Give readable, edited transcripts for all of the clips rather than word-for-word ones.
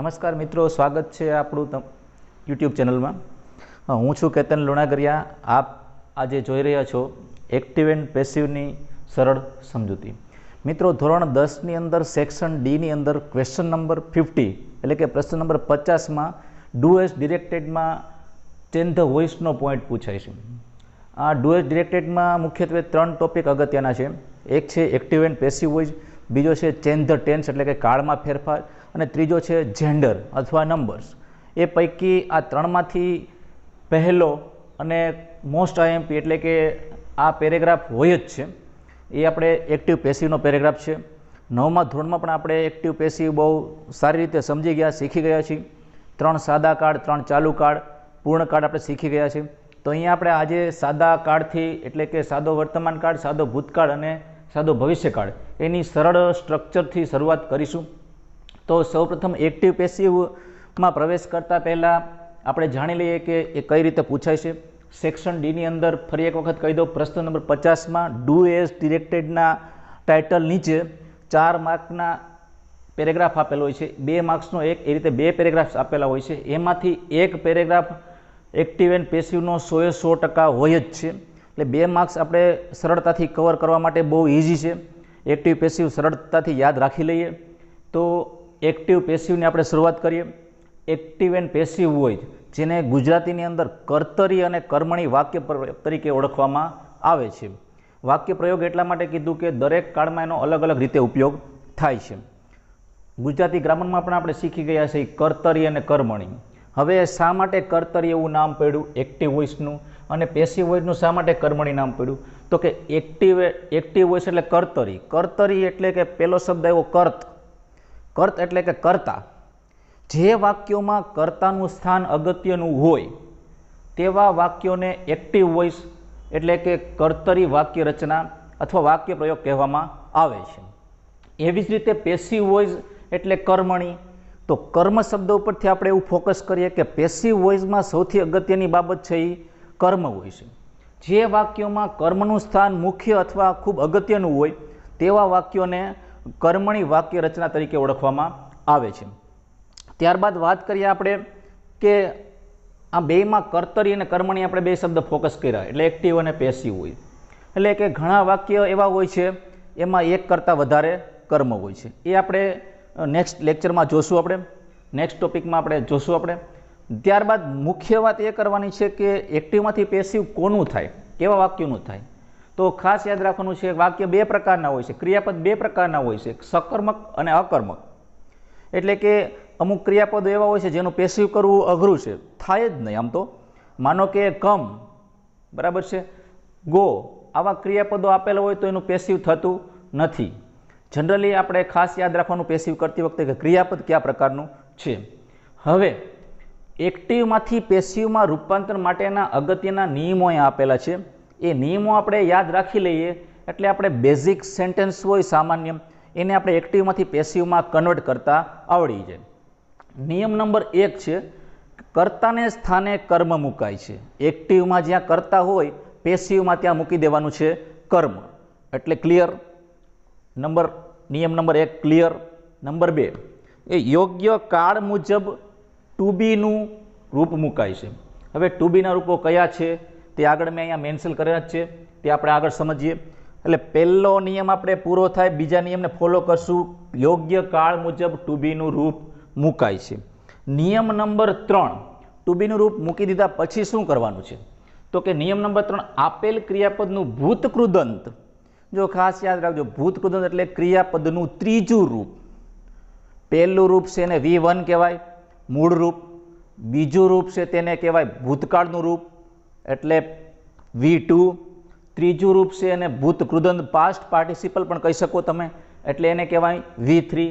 નમસ્કાર મિત્રો, સ્વાગત છે આપણું યુટ્યુબ ચેનલમાં। હું છું કેતન લુણાગરિયા। આપ આજે જોઈ રહ્યા છો એક્ટિવ એન્ડ પેસિવની સરળ સમજૂતી। મિત્રો, ધોરણ 10ની અંદર સેક્શન ડીની અંદર ક્વેશ્ચન નંબર 50 એટલે કે પ્રશ્ન નંબર 50માં ડુ એઝ ડિરેક્ટેડમાં ચેન્જ ધ વોઇસનો પોઈન્ટ પૂછાય છે। આ ડુ એઝ ડિરેક્ટેડમાં મુખ્યત્વે 3 ટોપિક અગત્યના છે। એક છે એક્ટિવ એન્ડ પેસિવ વોઇસ, બીજો છે ચેન્જ ધ ટેન્સ એટલે કે કાળમાં ફેરફાર, અને ત્રીજો છે જેન્ડર અથવા નંબર્સ। એ પૈકી આ ત્રણમાંથી પહેલો અને મોસ્ટ આઈએમપી એટલે કે આ પેરેગ્રાફ હોય જ છે એ આપણે એક્ટિવ પેસિવનો પેરેગ્રાફ છે। 9મા ધોરણમાં પણ આપણે એક્ટિવ પેસિવ બહુ સારી રીતે સમજી ગયા, શીખી ગયા છીએ। 3 સાદા કાળ, 3 ચાલુ કાળ, પૂર્ણ કાળ આપણે શીખી ગયા છીએ। તો અહીંયા આપણે આજે સાદા કાળથી એટલે કે સાદો વર્તમાન કાળ, સાદો ભૂતકાળ અને સાદો ભવિષ્યકાળ એની સરળ સ્ટ્રક્ચરથી શરૂઆત કરીશું। તો સૌપ્રથમ એક્ટિવ પેસિવમાં પ્રવેશ કરતાં પહેલાં આપણે જાણી લઈએ કે એ કઈ રીતે પૂછાય છે। સેક્શન ડીની અંદર ફરી એક વખત કહી દઉં, પ્રશ્ન નંબર 50માં ડુ એઝ ડિરેક્ટેડના ટાઇટલ નીચે 4 માર્કના પેરેગ્રાફ આપેલો હોય છે। 2 માર્ક્સનો એક, એ રીતે 2 પેરેગ્રાફ્સ આપેલા હોય છે। એમાંથી એક પેરેગ્રાફ એક્ટિવ એન્ડ પેસિવનો 100% હોય જ છે, એટલે 2 માર્ક્સ આપણે સરળતાથી કવર કરવા માટે બહુ ઇઝી છે। એક્ટિવ પેસિવ સરળતાથી યાદ રાખી લઈએ। તો એક્ટિવ પેસિવની આપણે શરૂઆત કરીએ। એક્ટિવ એન્ડ પેસિવ વોઇસ, જેને ગુજરાતીની અંદર કર્તરી અને કર્મણી વાક્ય તરીકે ઓળખવામાં આવે છે। વાક્ય પ્રયોગ એટલા માટે કીધું કે દરેક કાળમાં એનો અલગ અલગ રીતે ઉપયોગ થાય છે। ગુજરાતી ગ્રામરમાં પણ આપણે શીખી ગયા છે કર્તરી અને કર્મણી। હવે શા માટે કર્તરી એવું નામ પડ્યું એક્ટિવ વોઇસનું અને પેસિવ વોઇસનું શા માટે કર્મણી નામ પડ્યું? તો કે એક્ટિવ વોઇસ એટલે કર્તરી। કર્તરી એટલે કે પહેલો શબ્દ એવો કર્ત એટલે કે કર્તા। જે વાક્યોમાં કર્તાનું સ્થાન અગત્યનું હોય તેવા વાક્યોને એક્ટિવ વોઇસ એટલે કે કર્તરી વાક્ય રચના અથવા વાક્ય પ્રયોગ કહેવામાં આવે છે। એવી જ રીતે પેસિવ વોઇસ એટલે કર્મણી। તો કર્મ શબ્દ ઉપરથી આપણે એવું ફોકસ કરીએ કે પેસિવ વોઇસમાં સૌથી અગત્યની બાબત છે એ કર્મ હોય છે। જે વાક્યોમાં કર્મનું સ્થાન મુખ્ય અથવા ખૂબ અગત્યનું હોય તેવા વાક્યોને કર્મણી વાક્ય રચના તરીકે ઓળખવામાં આવે છે। ત્યારબાદ વાત કરીએ આપણે કે આ બેમાં કર્તરી અને કર્મણી આપણે 2 શબ્દ ફોકસ કર્યા, એટલે એક્ટિવ અને પેસિવ હોય। એટલે કે ઘણા વાક્ય એવા હોય છે એમાં એક કરતાં વધારે કર્મ હોય છે। એ આપણે નેક્સ્ટ લેક્ચરમાં જોશું, આપણે નેક્સ્ટ ટોપિકમાં આપણે જોશું આપણે। ત્યારબાદ મુખ્ય વાત એ કરવાની છે કે એક્ટિવમાંથી પેસિવ કોનું થાય, કેવા વાક્યોનું થાય? તો ખાસ યાદ રાખવાનું છે વાક્ય 2 પ્રકારના હોય છે, ક્રિયાપદ 2 પ્રકારના હોય છે, સકર્મક અને અકર્મક। એટલે કે અમુક ક્રિયાપદો એવા હોય છે જેનું પેસિવ કરવું અઘરું છે, થાય જ નહીં આમ તો। માનો કે કમ, બરાબર છે, ગો, આવા ક્રિયાપદો આપેલા હોય તો એનું પેસિવ થતું નથી। જનરલી આપણે ખાસ યાદ રાખવાનું પેસિવ કરતી વખતે કે ક્રિયાપદ કયા પ્રકારનું છે। હવે એક્ટિવમાંથી પેસિવમાં રૂપાંતર માટેના અગત્યના નિયમો અહીંયા આપેલા છે। એ નિયમો આપણે યાદ રાખી લઈએ એટલે આપણે બેઝિક સેન્ટેન્સ હોય સામાન્ય એને આપણે એક્ટિવમાંથી પેસિવમાં કન્વર્ટ કરતા આવડી જાય। નિયમ નંબર 1 છે કર્તાને સ્થાને કર્મ મુકાય છે। એક્ટિવમાં જ્યાં કર્તા હોય પેસિવમાં ત્યાં મૂકી દેવાનું છે કર્મ, એટલે ક્લિયર। નિયમ નંબર 1 ક્લિયર। નંબર 2, એ યોગ્ય કાળ મુજબ ટુ બીનું રૂપ મુકાય છે। હવે ટુ બીના રૂપો કયા છે તે આગળ મેં અહીંયા મેન્શન કર્યા જ છે, તે આપણે આગળ સમજીએ। એટલે પહેલો નિયમ આપણે પૂરો થાય, બીજા નિયમને ફોલો કરશું। યોગ્ય કાળ મુજબ ટુ બીનું રૂપ મુકાય છે। નિયમ નંબર 3, ટુ બીનું રૂપ મૂકી દીધા પછી શું કરવાનું છે? તો કે નિયમ નંબર 3, આપેલ ક્રિયાપદનું ભૂતકૃદંત, જો ખાસ યાદ રાખજો, ભૂતકૃદંત એટલે ક્રિયાપદનું ત્રીજું રૂપ। પહેલું રૂપ છે એને V1 કહેવાય, મૂળ રૂપ। બીજું રૂપ છે તેને કહેવાય ભૂતકાળનું રૂપ એટલે V2। ત્રીજું રૂપ છે એને ભૂતકૃદંત પાસ્ટ પાર્ટિસિપલ પણ કહી શકો તમે, એટલે એને કહેવાય V3।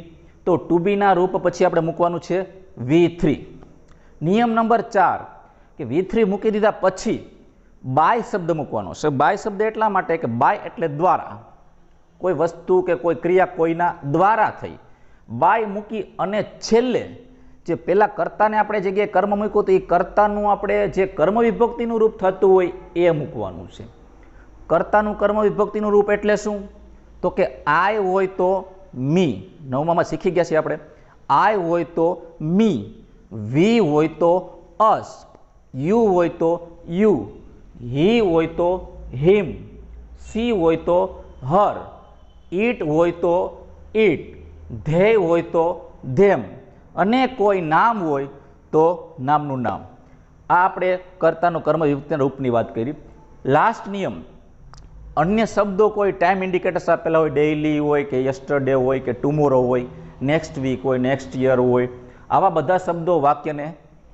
તો ટુ બીના રૂપ પછી આપણે મૂકવાનું છે V3। નિયમ નંબર 4 કે V3 મૂકી દીધા પછી બાય શબ્દ મૂકવાનો છે। બાય શબ્દ એટલા માટે કે બાય એટલે દ્વારા, કોઈ વસ્તુ કે કોઈ ક્રિયા કોઈના દ્વારા થઈ। બાય મૂકી અને છેલ્લે જે પેલા કર્તાને આપણે જગ્યાએ કર્મ મૂક્યું તો એ કર્તાનું આપણે જે કર્મ વિભક્તિનું રૂપ થતું હોય એ મૂકવાનું છે। કર્તાનું કર્મ વિભક્તિનું રૂપ એટલે શું? તો કે આય હોય તો મી, 9મામાં શીખી ગયા છીએ આપણે। આઈ હોય તો મી, વી હોય તો અસ, યુ હોય તો યુ, હી હોય તો હિમ, સી હોય તો હર, ઈટ હોય તો ઈટ, ધે હોય તો ધેમ, અને કોઈ નામ હોય તો નામનું નામ. આ આપણે કર્તાનું કર્મ વિભક્તિના રૂપની વાત કરી. લાસ્ટ નિયમ, અન્ય શબ્દો કોઈ ટાઈમ ઇન્ડિકેટર્સ આપેલા હોય, ડેઇલી હોય કે યસ્ટરડે હોય કે ટુમોરો હોય, નેક્સ્ટ વીક હોય, નેક્સ્ટ યર હોય, આવા બધા શબ્દો વાક્યને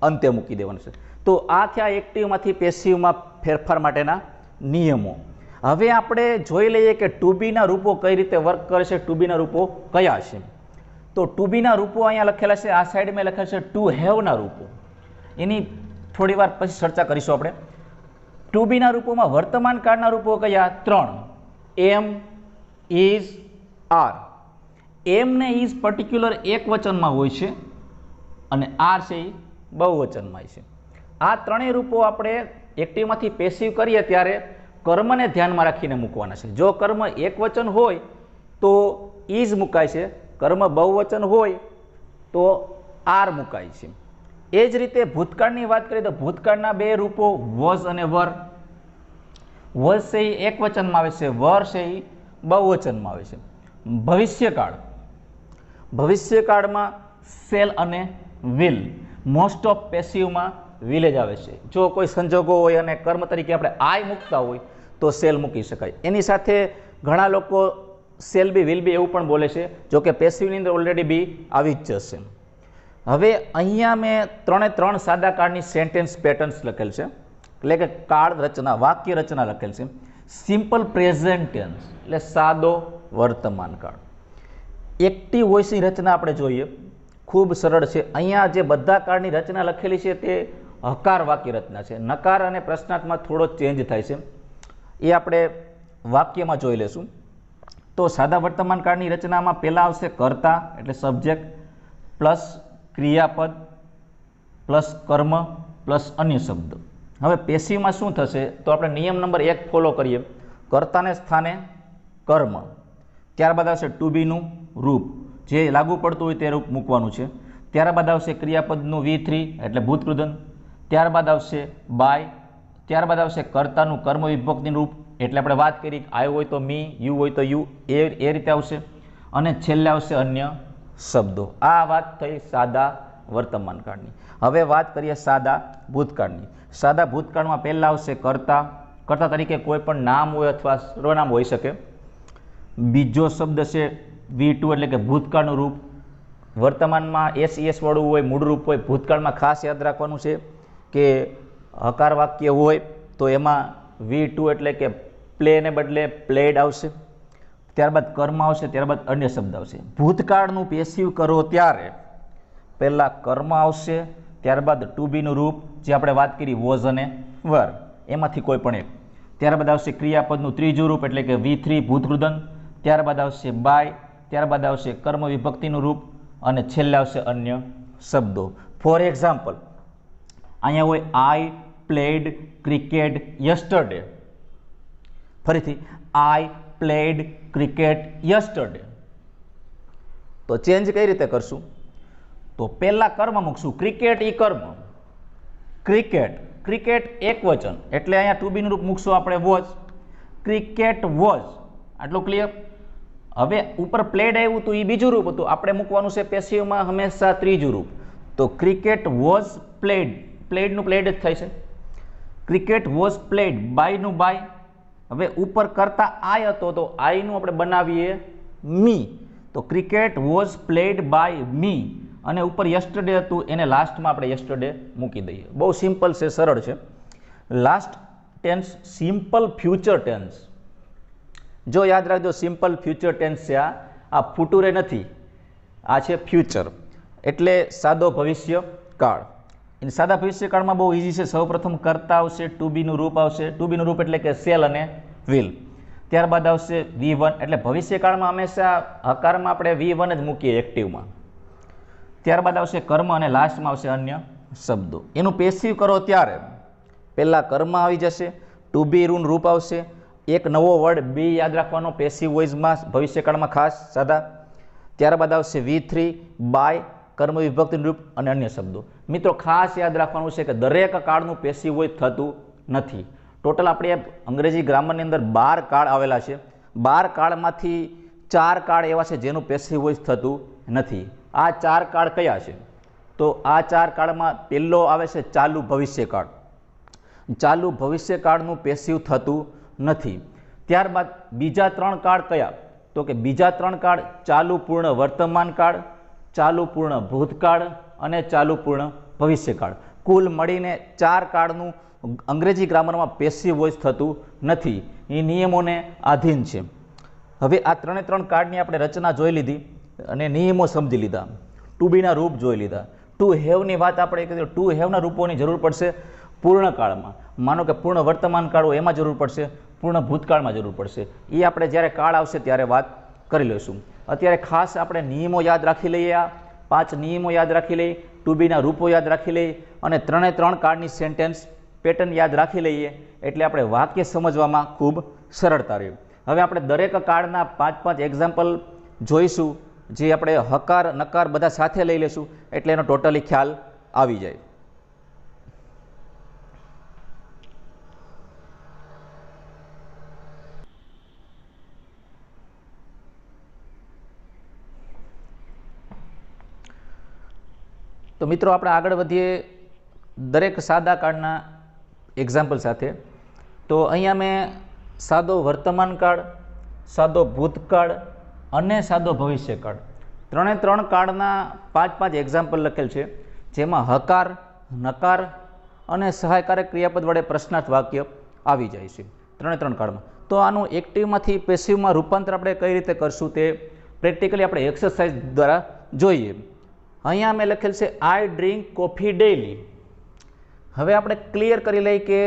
અંતે મૂકી દેવાનું છે. તો આ થયા એક્ટિવમાંથી પેસિવમાં ફેરફાર માટેના નિયમો. હવે આપણે જોઈ લઈએ કે ટુ બીના રૂપો કઈ રીતે વર્ક કરે છે, ટુ બીના રૂપો કયા છે. તો ટુ બીના રૂપો અહીંયા લખેલા છે, આ સાઈડમાં લખેલા છે ટુ હેવના રૂપો. એની થોડી વાર પછી ચર્ચા કરીશું આપણે. ટુ બીના રૂપોમાં વર્તમાન કાળના રૂપો કયા? 3. એમ, ઇઝ, આર. એમ ને ઇઝ પર્ટિક્યુલર એક વચનમાં હોય છે અને આર છે એ બહુવચનમાં છે. આ ત્રણેય રૂપો આપણે એક્ટિવમાંથી પેસિવ કરીએ ત્યારે કર્મને ધ્યાનમાં રાખીને મૂકવાના છે. જો કર્મ એક વચન હોય તો ઇઝ મુકાય છે, કર્મ બહુવચન હોય તો આર મુકાય છે. એ જ રીતે ભૂતકાળની વાત કરીએ તો ભૂતકાળના બે રૂપો વોઝ અને વર. વોઝ છે એ એક વચનમાં આવે છે, વર છે એ બહુવચનમાં આવે છે. ભવિષ્યકાળ, ભવિષ્યકાળમાં સેલ અને વિલ. મોસ્ટ ઓફ પેસિવમાં વિલ જ આવે છે. જો કોઈ સંજોગો હોય અને કર્મ તરીકે આપણે આઈ મૂકતા હોય તો સેલ મૂકી શકાય. એની સાથે ઘણા લોકો સેલ બી વિલ બી એવું પણ બોલે છે, જો કે પેસિવની અંદર ઓલરેડી બી આવી જ જશે. હવે અહીંયા મેં 3 સાદા કાળની સેન્ટેન્સ પેટર્ન્સ લખેલ છે, એટલે કે કાળ રચના, વાક્ય રચના લખેલ છે. સિમ્પલ પ્રેઝન્ટ ટેન્સ એટલે સાદો વર્તમાન કાળ. એક્ટિવ વોઇસની રચના આપણે જોઈએ, ખૂબ સરળ છે. અહીંયા જે બધા કાળની રચના લખેલી છે તે હકાર વાક્ય રચના છે. નકાર અને પ્રશ્નાર્થમાં થોડો ચેન્જ થાય છે, એ આપણે વાક્યમાં જોઈ લેશું. તો સાદા વર્તમાન કાળની રચનામાં પહેલાં આવશે કર્તા એટલે સબ્જેક્ટ પ્લસ ક્રિયાપદ પ્લસ કર્મ પ્લસ અન્ય શબ્દ. હવે પેસિવમાં શું થશે તો આપણે નિયમ નંબર 1 ફોલો કરીએ. કર્તાને સ્થાને કર્મ, ત્યારબાદ આવશે ટુ બીનું રૂપ, જે લાગુ પડતું હોય તે રૂપ મૂકવાનું છે. ત્યારબાદ આવશે ક્રિયાપદનું V3 એટલે ભૂતકૃદંત, ત્યારબાદ આવશે બાય, ત્યારબાદ આવશે કર્તાનું કર્મ વિભક્તિનું રૂપ એટલે આપણે વાત કરી આઈ હોય તો મી, યુ હોય તો યુ, એ રીતે આવશે. અને છેલ્લે આવશે અન્ય શબ્દો. આ વાત થઈ સાદા વર્તમાન કાળની. હવે વાત કરીએ સાદા ભૂતકાળની. સાદા ભૂતકાળમાં પહેલા આવશે કર્તા. કર્તા તરીકે કોઈ પણ નામ હોય અથવા સર્વનામ હોઈ શકે. બીજો શબ્દ છે V2 એટલે કે ભૂતકાળનું રૂપ. વર્તમાનમાં SES વાળું હોય, મૂળ રૂપ હોય. ભૂતકાળમાં ખાસ યાદ રાખવાનું છે કે હકાર વાક્ય હોય તો એમાં V2 એટલે કે પ્લે ને બદલે પ્લેડ આવશે. ત્યારબાદ કર્મ આવશે, ત્યારબાદ અન્ય શબ્દ આવશે. ભૂતકાળનું પેસિવ કરો ત્યારે પહેલાં કર્મ આવશે, ત્યારબાદ ટુ બીનું રૂપ જે આપણે વાત કરી વોઝ અને વર, એમાંથી કોઈ પણ એક. ત્યારબાદ આવશે ક્રિયાપદનું ત્રીજું રૂપ એટલે કે V3 ભૂતકૃદંત, ત્યારબાદ આવશે બાય, ત્યારબાદ આવશે કર્મ વિભક્તિનું રૂપ અને છેલ્લે આવશે અન્ય શબ્દો. ફોર એક્ઝામ્પલ, અહીંયા હોય આઈ પ્લેડ ક્રિકેટ યસ્ટરડે. ફરીથી આઈ પ્લેડ ક્રિકેટ યસ્ટરડે. તો ચેન્જ કઈ રીતે કરશું? તો પહેલા કર્મ મૂકશું, ક્રિકેટ ઈ કર્મ, ક્રિકેટ, ક્રિકેટ એક વચન એટલે અહીંયા ટુ બીનું રૂપ મૂકશું આપણે વોઝ, ક્રિકેટ વોઝ. આટલું ક્લિયર? હવે ઉપર પ્લેડ આવ્યું તો એ બીજું રૂપ હતું, આપણે મૂકવાનું છે પેસિવમાં હંમેશા ત્રીજું રૂપ. તો ક્રિકેટ વોઝ પ્લેડ, પ્લેડનું પ્લેડ જ થાય છે. ક્રિકેટ વોઝ પ્લેડ, બાયનું બાય. હવે ઉપર કરતા આય હતો તો આયનું આપણે બનાવીએ મી, તો cricket was played by me. અને ઉપર યસ્ટરડે હતું એને લાસ્ટમાં આપણે યસ્ટરડે મૂકી દઈએ. બહુ સિમ્પલ છે, સરળ છે. Last tense simple future tense. જો યાદ રાખજો સિમ્પલ ફ્યુચર ટેન્સ છે આ ફુટુરે નથી, આ છે ફ્યુચર એટલે સાદો ભવિષ્ય કાળ. એની સાદા ભવિષ્યકાળમાં બહુ ઇઝી છે. સૌપ્રથમ કર્તા આવશે, ટુ બીનું રૂપ આવશે, ટુ બીનું રૂપ એટલે કે સેલ અને વિલ. ત્યારબાદ આવશે V1 એટલે ભવિષ્યકાળમાં હંમેશા હકારમાં આપણે V1 જ મૂકીએ એક્ટિવમાં. ત્યારબાદ આવશે કર્મ અને લાસ્ટમાં આવશે અન્ય શબ્દો. એનું પેસિવ કરો ત્યારે પહેલાં કર્મ આવી જશે, ટુ બી નું રૂપ આવશે, એક નવો વર્ડ બી યાદ રાખવાનો પેસિવ વોઇસમાં ભવિષ્યકાળમાં ખાસ સાદા. ત્યારબાદ આવશે V3 બાય, કર્મ વિભક્તિનું રૂપ અને અન્ય શબ્દો. મિત્રો ખાસ યાદ રાખવાનું છે કે દરેક કાળનું પેસિવ વોઇસ થતું નથી. ટોટલ આપણે અંગ્રેજી ગ્રામરની અંદર 12 કાળ આવેલા છે. 12 કાળમાંથી 4 કાળ એવા છે જેનું પેસિવ વોઇસ થતું નથી. આ 4 કાળ કયા છે? તો આ 4 કાળમાં પહેલો આવે છે ચાલુ ભવિષ્યકાળ. ચાલુ ભવિષ્યકાળનું પેસિવ થતું નથી. ત્યારબાદ બીજા 3 કાળ કયા? તો કે બીજા 3 કાળ ચાલુ પૂર્ણ વર્તમાન કાળ, ચાલુ પૂર્ણ ભૂતકાળ અને ચાલુ પૂર્ણ ભવિષ્યકાળ. કુલ મળીને 4 કાળનું અંગ્રેજી ગ્રામરમાં પેસિવ વોઇસ થતું નથી. એ નિયમોને આધીન છે. હવે આ 3 કાળની આપણે રચના જોઈ લીધી અને નિયમો સમજી લીધા. ટુ બીના રૂપ જોઈ લીધા. ટુ હેવની વાત આપણે કરી. ટુ હેવના રૂપોની જરૂર પડશે પૂર્ણ કાળમાં. માનો કે પૂર્ણ વર્તમાન કાળ હોય એમાં જરૂર પડશે, પૂર્ણ ભૂતકાળમાં જરૂર પડશે. એ આપણે જ્યારે કાળ આવશે ત્યારે વાત કરી લઈશું. અત્યારે ખાસ આપણે નિયમો યાદ રાખી લઈએ. આ 5 નિયમો યાદ રાખી લઈએ, ટુ બીના રૂપો યાદ રાખી લઈએ અને 3 કાળની સેન્ટેન્સ પેટર્ન યાદ રાખી લઈએ એટલે આપણે વાક્ય સમજવામાં ખૂબ સરળતા રહે. હવે આપણે દરેક કાળના 5 એક્ઝામ્પલ જોઈશું, જે આપણે હકાર નકાર બધા સાથે લઈ લેશું એટલે એનો ટોટલી ખ્યાલ આવી જાય. તો મિત્રો આપણે આગળ વધીએ દરેક સાદા કાળના એક્ઝામ્પલ સાથે. તો અહીંયા મેં સાદો વર્તમાન કાળ, સાદો ભૂતકાળ અને સાદો ભવિષ્યકાળ 3 કાળના 5 એક્ઝામ્પલ લખેલ છે, જેમાં હકાર, નકાર અને સહાયકારક ક્રિયાપદ વડે પ્રશ્નાર્થ વાક્ય આવી જાય છે 3 કાળમાં. તો આનું એક્ટિવમાંથી પેસિવમાં રૂપાંતર આપણે કઈ રીતે કરશું તે પ્રેક્ટિકલી આપણે એક્સરસાઇઝ દ્વારા જોઈએ. અહીંયા મેં લખેલ છે આઈ ડ્રિંક કોફી ડેઇલી. હવે આપણે ક્લિયર કરી લઈએ કે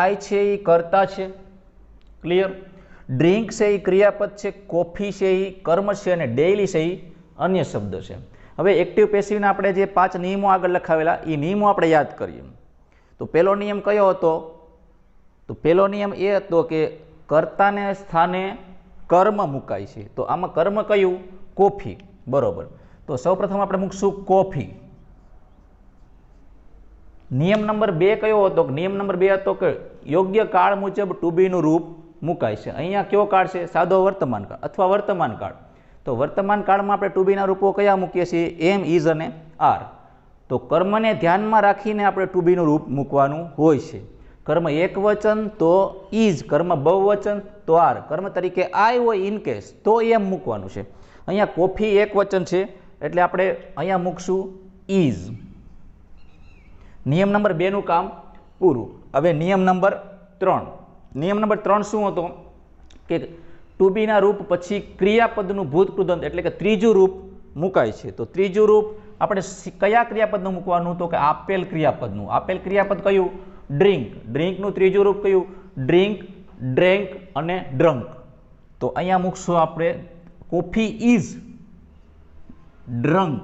આઈ છે એ કર્તા છે, ક્લિયર. ડ્રિંક છે એ ક્રિયાપદ છે, કોફી છે એ કર્મ છે અને ડેઇલી છે એ અન્ય શબ્દ છે. હવે એક્ટિવ પેસિવના આપણે જે 5 નિયમો આગળ લખાવેલા એ નિયમો આપણે યાદ કરીએ. તો પહેલો નિયમ કયો હતો? તો પહેલો નિયમ એ હતો કે કર્તાને સ્થાને કર્મ મુકાય છે. તો આમાં કર્મ કયું? કોફી, બરોબર. તો સૌપ્રથમ આપણે મૂકશું કોફી. નિયમ નંબર 2 કયો હતો? નિયમ નંબર 2 હતો કે યોગ્ય કાળ મુજબ ટુ બીનું રૂપ મુકાય છે. અહીંયા કયો કાળ છે? સાદો વર્તમાન કાળ અથવા વર્તમાન કાળ. તો વર્તમાન કાળમાં આપણે ટુ બીના રૂપો કયા મૂકીએ છીએ? એમ, ઇઝ અને આર. તો કર્મને ધ્યાનમાં રાખીને આપણે ટુ બીનું રૂપ મૂકવાનું હોય છે. કર્મ એકવચન તો ઇઝ, કર્મ બહુવચન તો આર, કર્મ તરીકે આઈ હોય ઇન કેસ તો એમ મૂકવાનું છે. અહીંયા કોફી એકવચન છે એટલે આપણે અહીંયા મૂકશું ઇઝ. નિયમ નંબર 2 નું કામ પૂરું. હવે નિયમ નંબર 3. નિયમ નંબર 3 શું હતો? કે ટુ બીના રૂપ પછી ક્રિયાપદનું ભૂતકૃદંત એટલે કે ત્રીજું રૂપ મુકાય છે. તો ત્રીજું રૂપ આપણે કયા ક્રિયાપદનું મૂકવાનું? તો કે આપેલ ક્રિયાપદનું. આપેલ ક્રિયાપદ કયું? ડ્રિંક. ડ્રિંકનું ત્રીજું રૂપ કયું? ડ્રિંક, ડ્રેન્ક અને ડ્રંક. તો અહીંયા મૂકશું આપણે કોફી ઇઝ ડ્રંક.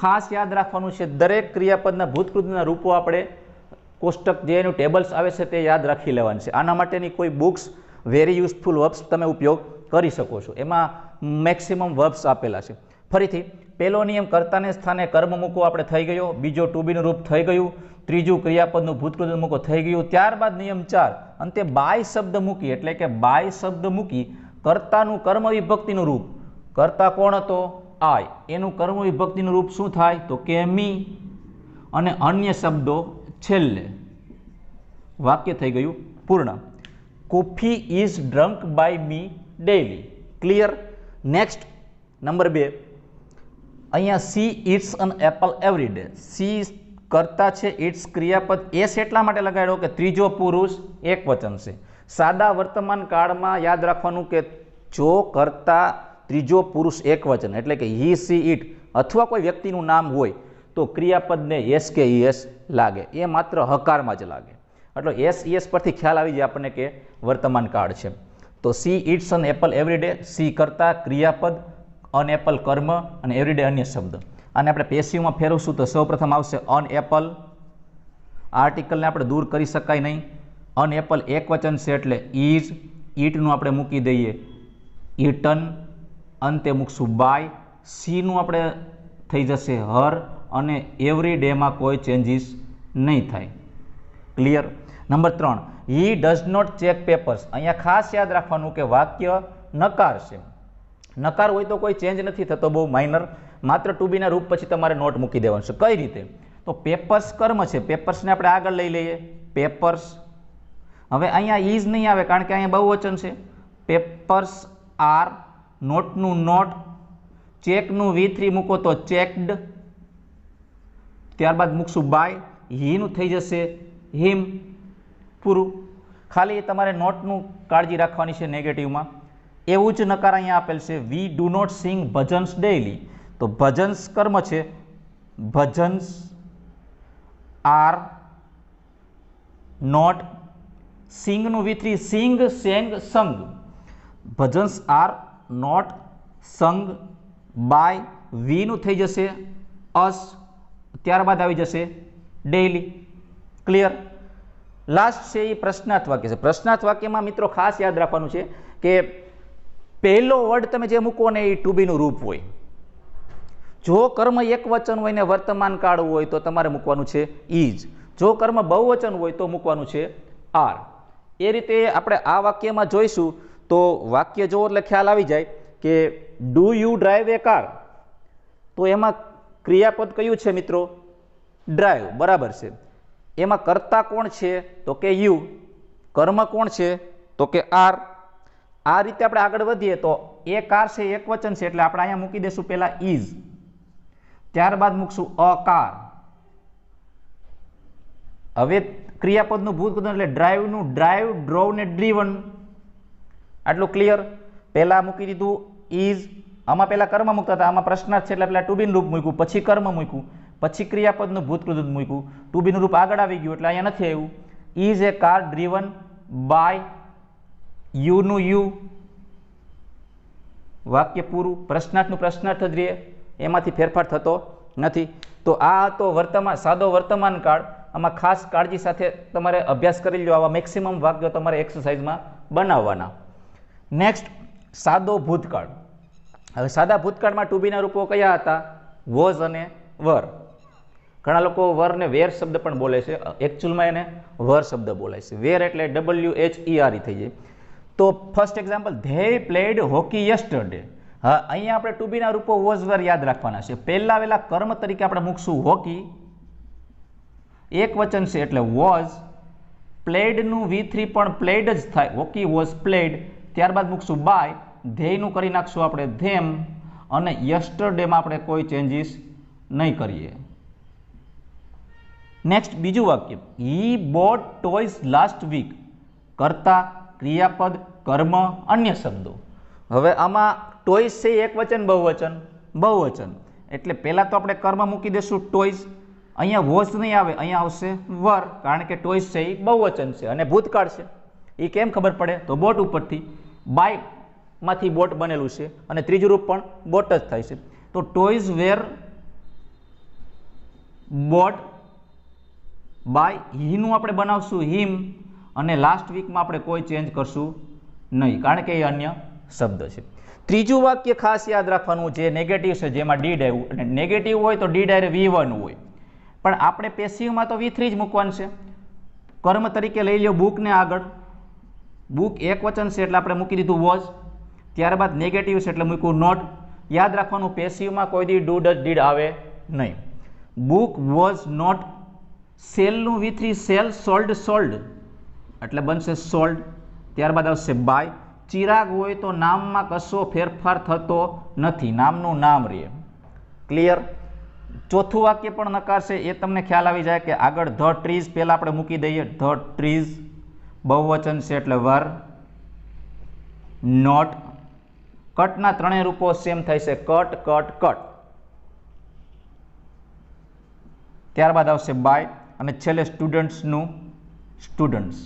ખાસ યાદ રાખવાનું છે દરેક ક્રિયાપદના ભૂતકૃતના રૂપો આપણે કોષ્ટક જે એનું ટેબલ્સ આવે છે તે યાદ રાખી લેવાનું છે. આના માટેની કોઈ બુક્સ વેરી યુઝફુલ વર્બ્સ તમે ઉપયોગ કરી શકો છો. એમાં મેક્સિમમ વર્બ્સ આપેલા છે. ફરીથી પહેલો નિયમ કર્તાને સ્થાને કર્મ મૂકો આપણે થઈ ગયો. બીજો ટુ બીનું રૂપ થઈ ગયું. ત્રીજું ક્રિયાપદનું ભૂતકૃત મૂકો થઈ ગયું. ત્યારબાદ નિયમ 4 અંતે બાય શબ્દ મૂકી એટલે કે બાય શબ્દ મૂકી કર્તાનું કર્મ વિભક્તિનું રૂપ. કર્તા કોણ હતો? આય. એનું કર્મ વિભક્તિનું રૂપ શું થાય? તો કે મી અને અન્ય શબ્દો છેલ્લે. વાક્ય થઈ ગયું પૂર્ણ. Coffee is drunk by me daily. Clear. Next number 2. અહીંયા she eats an apple every day. She કર્તા છે, ઇટ્સ ક્રિયાપદ. એસ એટલા માટે લગાડ્યો કે ત્રીજો પુરુષ એકવચન છે. સાદા વર્તમાન કાળમાં યાદ રાખવાનું કે જો કર્તા ત્રીજો પુરુષ એકવચન એટલે કે હી, સી, ઇટ અથવા કોઈ વ્યક્તિનું નામ હોય તો ક્રિયાપદને એસ કે ઈએસ લાગે. એ માત્ર હકારમાં જ લાગે. એટલે એસ ઈએસ પરથી ખ્યાલ આવી જાય આપણને કે વર્તમાન કાળ છે. તો she eats an apple every day. She કર્તા ક્રિયાપદ, અન એપલ કર્મ અને એવરી ડે અન્ય શબ્દ. આને આપણે પેસિવમાં ફેરવશું તો સૌપ્રથમ આવશે અન એપલ. આર્ટિકલને આપણે દૂર કરી શકાય નહીં. અન એપલ એકવચન છે એટલે ઇઝ. ઇટનું આપણે મૂકી દઈએ ઇટન. અંતે મૂકશું બાય. સીનું આપણે થઈ જશે હર અને એવરી ડેમાં કોઈ ચેન્જીસ નહીં થાય. Clear. Number 3, he does not check papers. અહીંયા ખાસ યાદ રાખવાનું કે વાક્ય નકાર છે. નકાર હોય તો કોઈ ચેન્જ નથી થતો, બહુ માઇનર, માત્ર ટુ બીના રૂપ પછી તમારે નોટ મૂકી દેવાનું છે. કઈ રીતે? તો પેપર્સ કર્મ છે, પેપર્સને આપણે આગળ લઈ લઈએ, પેપર્સ. હવે અહીંયા ઇઝ નહીં આવે કારણ કે અહીંયા બહુવચન છે. પેપર્સ આર, નોટનું નોટ, ચેકનું V3 મૂકો તો ચેકડ, ત્યારબાદ મૂકશું બાય, હીનું થઈ જશે હિમ, પૂરું. ખાલી તમારે નોટનું કાળજી રાખવાની છે નેગેટિવમાં. એવું જ નકાર અહીંયા આપેલ છે, we do not sing bhajans daily. તો ભજન્સ કર્મ છે, ભજન્સ આર નોટ, સિંગનું V3 sing, sang, sung. Bhajans are not sung by, વીનું થઈ જશે અસ, ત્યારબાદ આવી જશે ડેઇલી. ક્લિયર. લાસ્ટ છે એ પ્રશ્નાર્થ વાક્ય છે. પ્રશ્નાર્થ વાક્યમાં મિત્રો ખાસ યાદ રાખવાનું છે કે પહેલો વર્ડ તમે જે મૂકો ને એ ટુ બીનું રૂપ હોય. જો કર્મ એક વચન હોય ને વર્તમાન કાળ હોય તો તમારે મૂકવાનું છે ઇઝ. જો કર્મ બહુવચન હોય તો મૂકવાનું છે આર. એ રીતે આપણે આ વાક્યમાં જોઈશું તો વાક્ય જો એટલે ખ્યાલ આવી જાય કે do you drive A car, તો એમાં ક્રિયાપદ કયું છે મિત્રો? ડ્રાઈવ. બરાબર છે. એમાં કર્તા કોણ છે? તો કે યુ. કર્મ કોણ છે? તો કે આર. આ રીતે આપણે આગળ વધીએ તો એ કાર છે એક વચન છે એટલે આપણે અહીંયા મૂકી દઈશું પહેલા ઇઝ, ત્યારબાદ મૂકશું અ કાર. હવે ક્રિયાપદનું ભૂતપદ એટલે ડ્રાઈવનું ડ્રાઈવ, ડ્રોવ ને ડ્રીવન. આટલું ક્લિયર. પહેલા મૂકી દીધું ઇઝ, આમાં પહેલા કર્મ મૂકતા હતા, આમાં પ્રશ્નાર્થ છે એટલે પહેલા ટુ બીનું રૂપ મૂક્યું, પછી કર્મ મૂક્યું, પછી ક્રિયાપદનું ભૂતપદ મૂક્યું, ટુ બીનું રૂપ આગળ આવી ગયું એટલે અહીંયા નથી આવ્યું. Is a car driven by, યુનું યુ, વાક્ય પૂરું. પ્રશ્નાર્થનું પ્રશ્નાર્થ જ રહે, એમાંથી ફેરફાર થતો નથી. તો આ હતો વર્તમાન, સાદો વર્તમાન કાળ. આમાં ખાસ કાળજી સાથે તમારે અભ્યાસ કરી લો. આવા મેક્સિમમ વાક્યો તમારે એક્સરસાઇઝમાં બનાવવાના. નેક્સ્ટ, સાદો ભૂતકાળ. હવે સાદા ભૂતકાળમાં ટુ બીના રૂપો કયા હતા? વોઝ અને વર. ઘણા લોકો વર ને વેર શબ્દ પણ બોલે છે, એકચ્યુઅલમાં એને વર શબ્દ બોલાય છે. વેર એટલે WHERE થઈ જાય. તો first example, they played hockey yesterday. હા, અહીંયા આપણે ટુ બીના રૂપો વોઝ વર યાદ રાખવાના છે. પહેલા વેલા કર્મ તરીકે આપણે મૂકશું હોકી, એક વચન છે એટલે વોઝ. પ્લેડનું V3 પણ પ્લેડ જ થાય, હોકી વોઝ પ્લેડ. ત્યારબાદ મૂકશું બાય, ધેયનું કરી નાખશું આપણે ધેમ, અને યસ્ટરડેમાં આપણે કોઈ ચેન્જીસ નહીં કરીએ. નેક્સ્ટ બીજું વાક્ય, he bought toys last week. કર્તા, ક્રિયાપદ, કર્મ, અન્ય શબ્દો. હવે આમાં ટોયઝ છે એક વચન બહુવચન? બહુવચન. એટલે પહેલા તો આપણે કર્મ મૂકી દઈશું ટોયઝ. અહીંયા વોઝ નહીં આવે, અહીંયા આવશે વર, કારણ કે ટોયઝ છે એ બહુવચન છે અને ભૂતકાળ છે. એ કેમ ખબર પડે? તો બોટ ઉપરથી, બાય માંથી બોટ બનેલું છે અને ત્રીજું રૂપ પણ બોટ જ થાય છે. તો ટોયઝ વેર બોટ બાય, હીનું આપણે બનાવશું હિમ, અને લાસ્ટ વીકમાં આપણે કોઈ ચેન્જ કરશું નહીં કારણ કે એ અન્ય શબ્દ છે. ત્રીજું વાક્ય ખાસ યાદ રાખવાનું, જે નેગેટિવ છે જેમાં ડીડ આવ્યું, અને નેગેટિવ હોય તો ડીડ આરે V1 હોય, પણ આપણે પેસિવમાં તો V3 જ મૂકવાનું છે. કર્મ તરીકે લઈ લો બુકને આગળ. બુક એક વચન છે એટલે આપણે મૂકી દીધું વોઝ, ત્યારબાદ નેગેટિવ છે એટલે મૂક્યું નોટ. યાદ રાખવાનું, પેસિવમાં કોઈ દી ડુ ડઝ ડીડ આવે નહીં. બુક વોઝ નોટ, સેલનું V3 સેલ, સોલ્ડ સોલ્ડ એટલે બનશે સોલ્ડ. ત્યારબાદ આવશે બાય. ચિરાગ હોય તો નામમાં કશો ફેરફાર થતો નથી, નામનું નામ રહે. ક્લિયર. ચોથું વાક્ય પણ નકાર છે, એ તમને ખ્યાલ આવી જાય કે આગળ ધ ટ્રીઝ પહેલા આપણે મૂકી દઈએ. ધ ટ્રીઝ બહુવચન છે એટલે વર. નોટ. કટના ત્રણેય રૂપો સેમ થાય છે, કટ, કટ, કટ. ત્યારબાદ આવશે બાય, અને છેલ્લે સ્ટુડન્ટ્સનું સ્ટુડન્ટ્સ.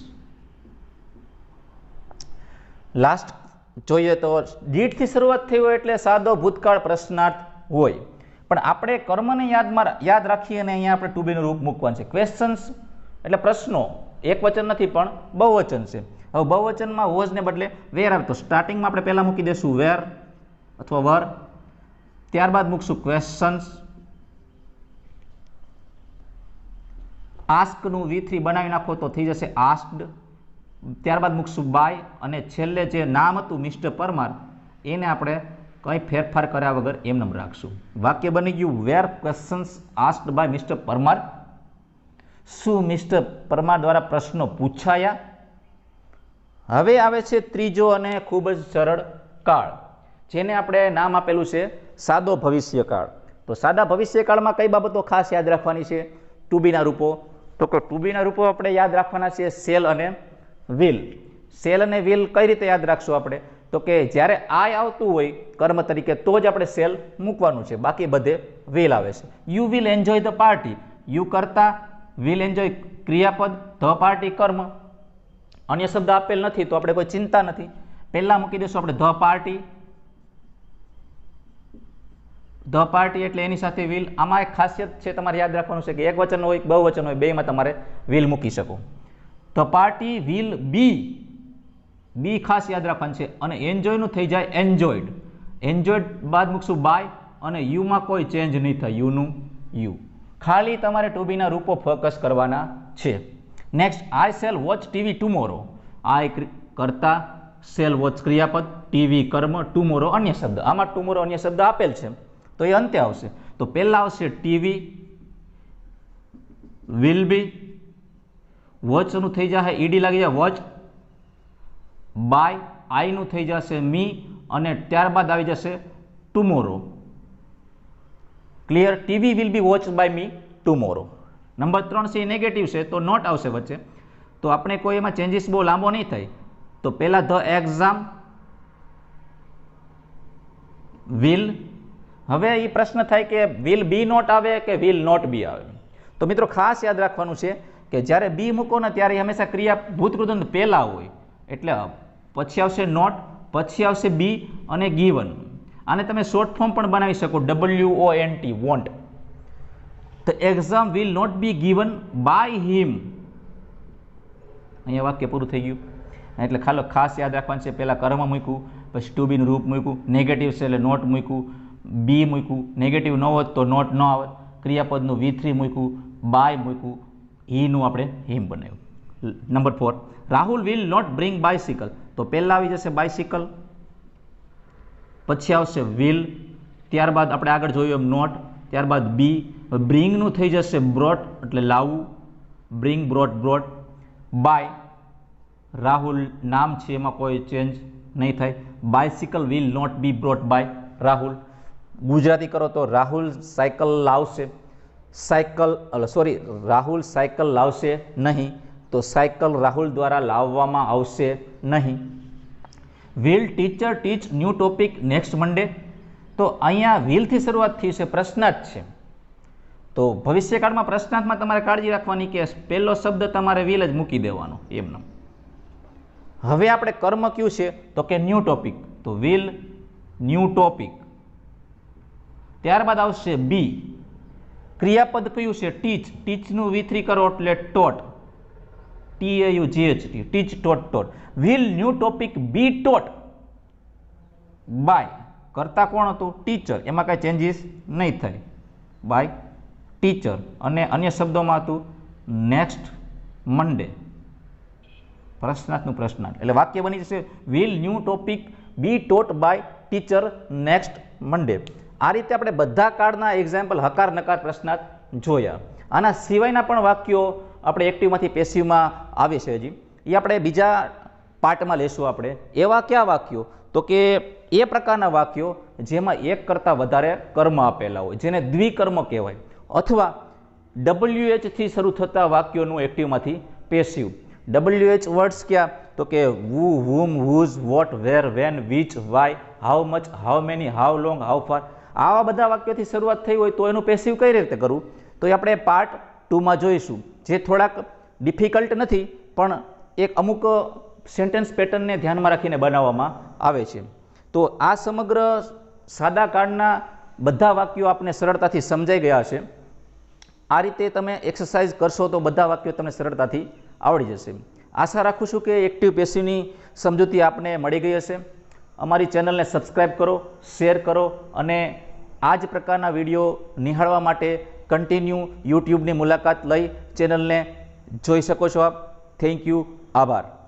લાસ્ટ જોઈએ તો ડીડથી શરૂઆત થઈ હોય એટલે સાદો ભૂતકાળ પ્રશ્નાર્થ હોય, પણ આપણે કર્મને યાદ રાખીએ અને અહીંયા આપણે ટુ બીનું રૂપ મૂકવાનું છે. ક્વેશ્ચન્સ એટલે પ્રશ્નો, એક વચન નથી પણ બહુવચન છે. હવે બહુવચનમાં વોઝને બદલે વેર આવે તો સ્ટાર્ટિંગમાં આપણે પહેલા મૂકી દઈશું વેર અથવા વર, ત્યારબાદ મૂકશું ક્વેશ્ચન્સ, આસ્કનું V3 બનાવી નાખો તો થઈ જશે આસ્ક્ડ, ત્યારબાદ મૂકશું બાય, અને છેલ્લે જે નામ હતું મિસ્ટર પરમાર એને આપણે કંઈ ફેરફાર કર્યા વગર એમનેમ રાખશું. વાક્ય બની ગયું were questions asked by mister Parmar. શું મિસ્ટર પરમાર દ્વારા પ્રશ્નો પૂછાયા? હવે આવે છે ત્રીજો અને ખૂબ જ સરળ કાળ, જેને આપણે નામ આપેલું છે સાદો ભવિષ્યકાળ. તો સાદા ભવિષ્યકાળમાં કઈ બાબતો ખાસ યાદ રાખવાની છે? ટુ બીના રૂપો. તો કે ટુ બીના રૂપો આપણે યાદ રાખવાના છે સેલ અને વિલ. સેલ અને વિલ કઈ રીતે યાદ રાખશું આપણે? તો કે જ્યારે આય આવતું હોય કર્મ તરીકે તો જ આપણે સેલ મૂકવાનું છે, બાકી બધે વિલ આવે છે. You will enjoy the party. You કરતા, વિલ એન્જોય ક્રિયાપદ, ધ પાર્ટી કર્મ. અન્ય શબ્દ આપેલ નથી તો આપણે કોઈ ચિંતા નથી, પહેલા મૂકી દઈશું આપણે ધ પાર્ટી. ધ પાર્ટી એટલે એની સાથે વિલ. આમાં એક ખાસિયત છે તમારે યાદ રાખવાનું છે કે એક વચન હોય બહુવચન હોય બેમાં તમારે વિલ મૂકી શકો. ધ પાર્ટી વિલ બી, બી ખાસ યાદ રાખવાનું છે. અને એન્જોયનું થઈ જાય એન્જોયડ. એન્જોયડ બાદ મૂકશું બાય, અને યુમાં કોઈ ચેન્જ નહીં થાય, યુનું યુ. ખાલી તમારે ટુ બીના રૂપો ફોકસ કરવાના છે. Next, I shall watch TV tomorrow. I કરતા, શેલ વોચ ક્રિયાપદ, ટીવી કર્મ, ટુમોરો અન્ય શબ્દ. આમાં ટુમોરો અન્ય શબ્દ આપેલ છે તો એ અંતે આવશે. તો પહેલા આવશે ટીવી, વિલ બી, વોચનું થઈ જશે ઈડી લાગી જાય વોચ, બાય, આઈનું થઈ જશે મી, અને ત્યારબાદ આવી જશે tomorrow. Clear? TV will be watch by me tomorrow. Number 3 છે નેગેટિવ છે તો નોટ આવશે વચ્ચે, તો આપણે કોઈ એમાં ચેન્જીસ બહુ લાંબો નહીં થાય. તો પહેલા ધ એક્ઝામ, વિલ. હવે એ પ્રશ્ન થાય કે વિલ બી નોટ આવે કે વિલ નોટ બી આવે. તો મિત્રો ખાસ યાદ રાખવાનું છે કે જ્યારે બી મૂકો ને ત્યારે હંમેશા ક્રિયા ભૂતકૃદંત પહેલા હોય, એટલે પછી આવશે નોટ, પછી આવશે બી અને ગીવન. આને તમે શોર્ટ ફોર્મ પણ બનાવી શકો, WONT, want. The exam will not be given by him. અહીંયા વાક્ય પૂરું થઈ ગયું. એટલે ખાસ યાદ રાખવાનું છે, પહેલા કર્મ મૂક્યું, પછી ટુ બીનું રૂપ મૂક્યું, નેગેટિવ છે એટલે નોટ મૂક્યું, બી મૂક્યું, નેગેટિવ ન હોત તો નોટ ન આવે, ક્રિયાપદનું V3 મૂક્યું, બાય મૂક્યું, હીનું આપણે હિમ બનાવ્યું. Number 4, Rahul will not bring bicycle. તો પહેલા આવી જશે બાયસિકલ, પછી આવશે વિલ, ત્યારબાદ આપણે આગળ જોયું એમ નોટ, ત્યારબાદ બી, બ્રિંગનું થઈ જશે બ્રોટ એટલે લાવવું, bring, brought, brought. By, Rahul નામ છે એમાં કોઈ ચેન્જ નહીં થાય. Bicycle will not be brought by Rahul. Gujarati કરો તો રાહુલ સાયકલ લાવશે, રાહુલ સાયકલ લાવશે નહીં, તો સાયકલ રાહુલ દ્વારા લાવવામાં આવશે નહીં. Will teacher teach new topic next Monday. તો અહીંયા વિલથી શરૂઆત થઈ છે, પ્રશ્નાર્થ છે. તો ભવિષ્યકાળમાં પ્રશ્નાર્થમાં તમારે કાળજી રાખવાની કે પહેલો શબ્દ તમારે વિલ જ મૂકી દેવાનો એમને. હવે આપણે કર્મ કયું છે તો કે ન્યૂ ટોપિક, તો વિલ ન્યૂ ટોપિક. ત્યારબાદ આવશે બી, ક્રિયાપદ કયું છે ટીચ, ટીચનું V3 કરો એટલે taught, TAUGHT, teach, taught, taught. Will new topic be taught by, કરતા કોણ હતું ટીચર, એમાં કાંઈ ચેન્જીસ નહીં થાય, બાય ટીચર. અને અન્ય શબ્દોમાં હતું નેક્સ્ટ મંડે, પ્રશ્નાર્થનું પ્રશ્નાર્થ. એટલે વાક્ય બની જશે will new topic be taught by teacher next Monday. આ રીતે આપણે બધા કાળના એક્ઝામ્પલ હકાર નકાર પ્રશ્નાર્થ જોયા. આના સિવાયના પણ વાક્યો આપણે એક્ટિવમાંથી પેસિવમાં આવે છે હજી, એ આપણે બીજા પાર્ટમાં લેશું. આપણે એવા કયા વાક્યો? તો કે એ પ્રકારના વાક્યો જેમાં એક કરતાં વધારે કર્મ આપેલા હોય, જેને દ્વિકર્મ કહેવાય, અથવા WH થી શરૂ થતા વાક્યોનું એક્ટિવમાંથી પેસિવ. WH વર્ડ્સ ક્યાં? તો કે who, whom, whose, what, where, when, which, why, how much, how many, how long, how far. આવા બધા વાક્યોથી શરૂઆત થઈ હોય તો એનું પેસિવ કઈ રીતે કરવું તો એ આપણે પાર્ટ 2માં જોઈશું, જે થોડાક ડિફિકલ્ટ નથી પણ એક અમુક સેન્ટેન્સ પેટર્નને ધ્યાનમાં રાખીને બનાવવામાં આવે છે. તો આ સમગ્ર સાદા કાળના બધા વાક્યો આપને સરળતાથી સમજાઈ ગયા છે. આ રીતે તમે એક્સરસાઇઝ કરશો તો બધા વાક્યો તમને સરળતાથી આવડી જશે. આશા રાખું છું કે એક્ટિવ પેસિવની સમજૂતી આપને મળી ગઈ હશે. અમારી ચેનલને સબસ્ક્રાઈબ કરો, શેર કરો, અને આ જ પ્રકારના વિડીયો નિહાળવા માટે કન્ટિન્યુ યુટ્યુબની મુલાકાત લઈ ચેનલને જોઈ શકો છો આપ. Thank you. આભાર.